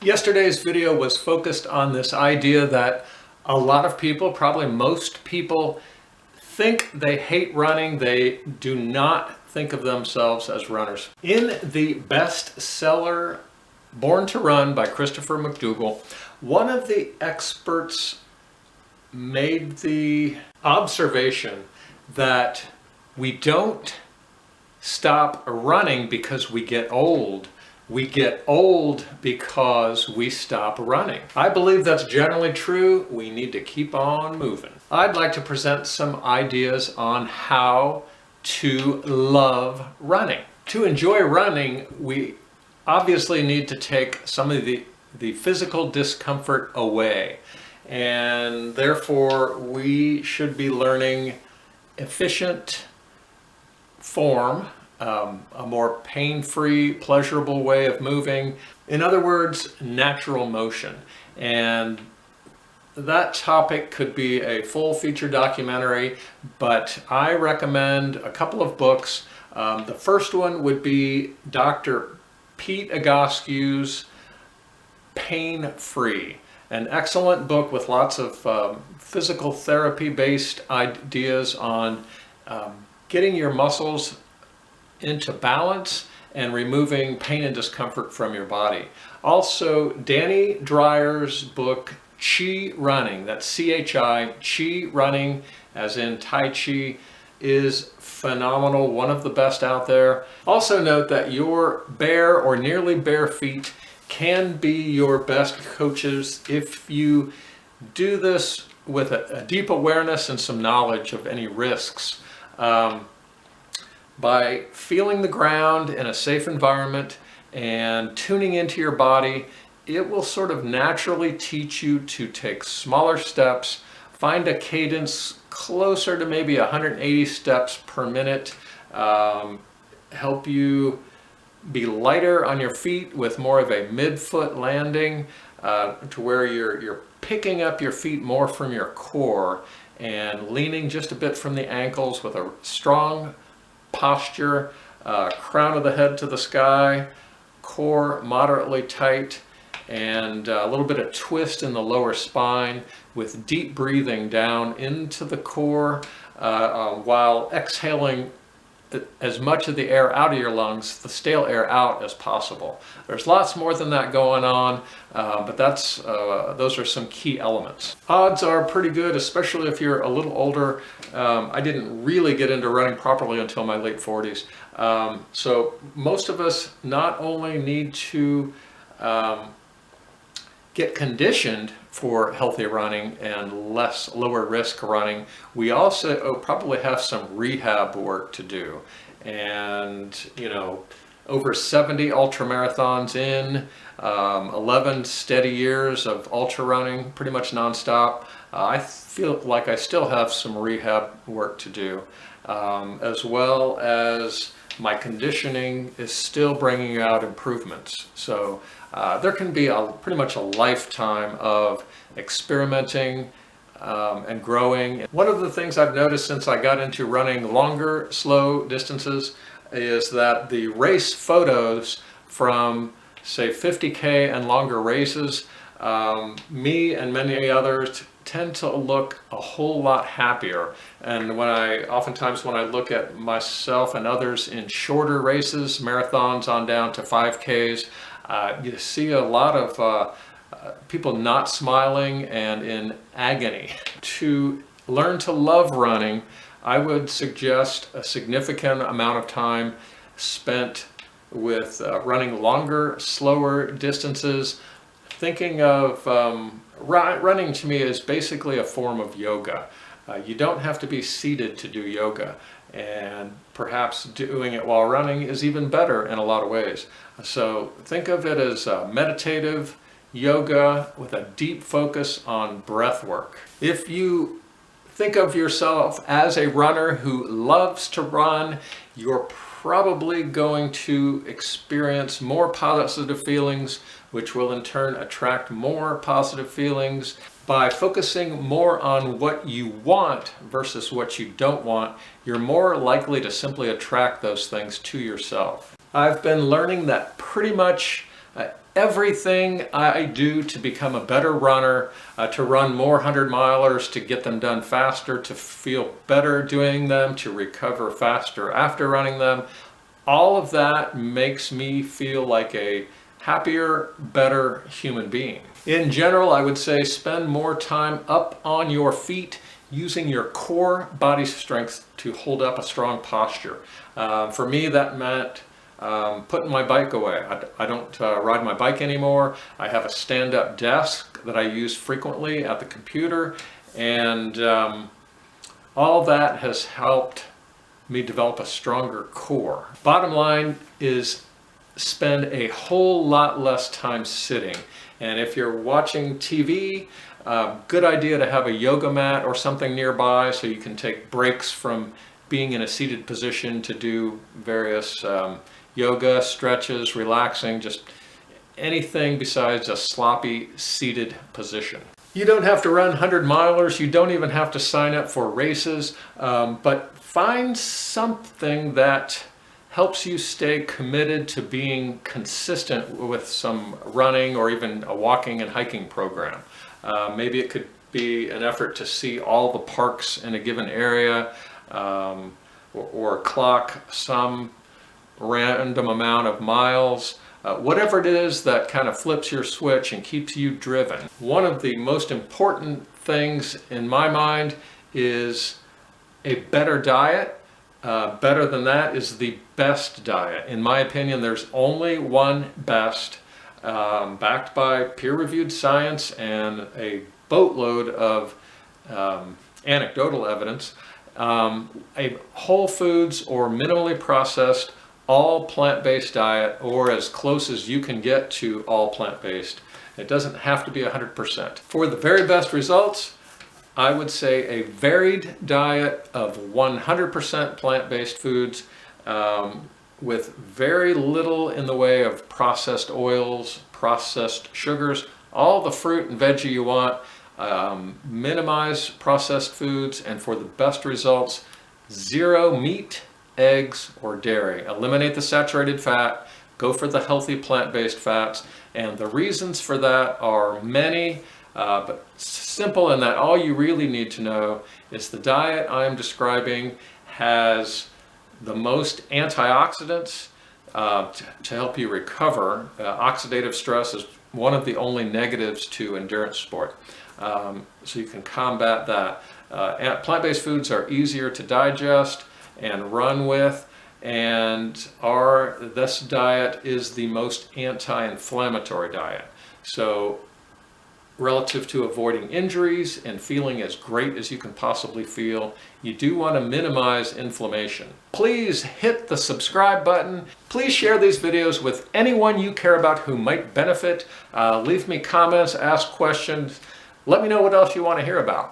Yesterday's video was focused on this idea that a lot of people, probably most people, think they hate running. They do not think of themselves as runners. In the bestseller Born to Run by Christopher McDougall, one of the experts made the observation that we don't stop running because we get old. We get old because we stop running. I believe that's generally true. We need to keep on moving. I'd like to present some ideas on how to love running. To enjoy running, we obviously need to take some of the physical discomfort away. And therefore, we should be learning efficient form, a more pain-free, pleasurable way of moving. In other words, natural motion. And that topic could be a full feature documentary, but I recommend a couple of books. The first one would be Dr. Pete Agaskew's Pain Free, an excellent book with lots of physical therapy-based ideas on getting your muscles into balance and removing pain and discomfort from your body. Also, Danny Dreyer's book, Chi Running, that's C-H-I, Chi Running, as in Tai Chi, is phenomenal, one of the best out there. Also note that your bare or nearly bare feet can be your best coaches if you do this with a deep awareness and some knowledge of any risks. By feeling the ground in a safe environment and tuning into your body, it will sort of naturally teach you to take smaller steps, find a cadence closer to maybe 180 steps per minute, help you be lighter on your feet with more of a mid-foot landing, to where you're picking up your feet more from your core and leaning just a bit from the ankles with a strong posture, crown of the head to the sky, core moderately tight, and a little bit of twist in the lower spine with deep breathing down into the core while exhaling as much of the air out of your lungs, the stale air out, as possible. There's lots more than that going on, but those are some key elements. Odds are pretty good, especially if you're a little older. I didn't really get into running properly until my late 40s. So most of us not only need to get conditioned for healthy running and lower risk running, we also probably have some rehab work to do. And over 70 ultra marathons in, 11 steady years of ultra running, pretty much nonstop, I feel like I still have some rehab work to do, as well as my conditioning is still bringing out improvements. So there can be pretty much a lifetime of experimenting and growing. One of the things I've noticed since I got into running longer, slow distances is that the race photos from, say, 50K and longer races, me and many others tend to look a whole lot happier. And oftentimes when I look at myself and others in shorter races, marathons on down to 5Ks, you see a lot of people not smiling and in agony. To learn to love running, I would suggest a significant amount of time spent with running longer, slower distances. Thinking of running, to me, is basically a form of yoga. You don't have to be seated to do yoga, and perhaps doing it while running is even better in a lot of ways. So think of it as meditative yoga with a deep focus on breath work. If you think of yourself as a runner who loves to run, you're probably going to experience more positive feelings, which will in turn attract more positive feelings. By focusing more on what you want versus what you don't want, you're more likely to simply attract those things to yourself. I've been learning that pretty much everything I do to become a better runner, to run more 100-milers, to get them done faster, to feel better doing them, to recover faster after running them, all of that makes me feel like a happier, better human being. In general, I would say spend more time up on your feet using your core body strength to hold up a strong posture. For me, that meant putting my bike away. I don't ride my bike anymore. I have a stand-up desk that I use frequently at the computer, and all that has helped me develop a stronger core. Bottom line is spend a whole lot less time sitting. And if you're watching TV, good idea to have a yoga mat or something nearby so you can take breaks from being in a seated position to do various yoga, stretches, relaxing, just anything besides a sloppy seated position. You don't have to run 100-milers, you don't even have to sign up for races, but find something that helps you stay committed to being consistent with some running or even a walking and hiking program. Maybe it could be an effort to see all the parks in a given area, or clock some random amount of miles. Whatever it is that kind of flips your switch and keeps you driven. One of the most important things in my mind is a better diet. Better than that is the best diet. In my opinion, there's only one best, backed by peer-reviewed science and a boatload of anecdotal evidence. A whole foods or minimally processed all plant-based diet, or as close as you can get to all plant-based. It doesn't have to be 100%. For the very best results, I would say a varied diet of 100% plant-based foods, with very little in the way of processed oils, processed sugars, all the fruit and veggie you want. Minimize processed foods, and for the best results, 0 meat, eggs, or dairy. Eliminate the saturated fat, go for the healthy plant-based fats, and the reasons for that are many, but simple in that all you really need to know is the diet I am describing has the most antioxidants to help you recover. Oxidative stress is one of the only negatives to endurance sport, so you can combat that. Plant-based foods are easier to digest and run with, and this diet is the most anti-inflammatory diet. So relative to avoiding injuries and feeling as great as you can possibly feel, you do want to minimize inflammation. Please hit the subscribe button. Please share these videos with anyone you care about who might benefit. Leave me comments, ask questions. Let me know what else you want to hear about.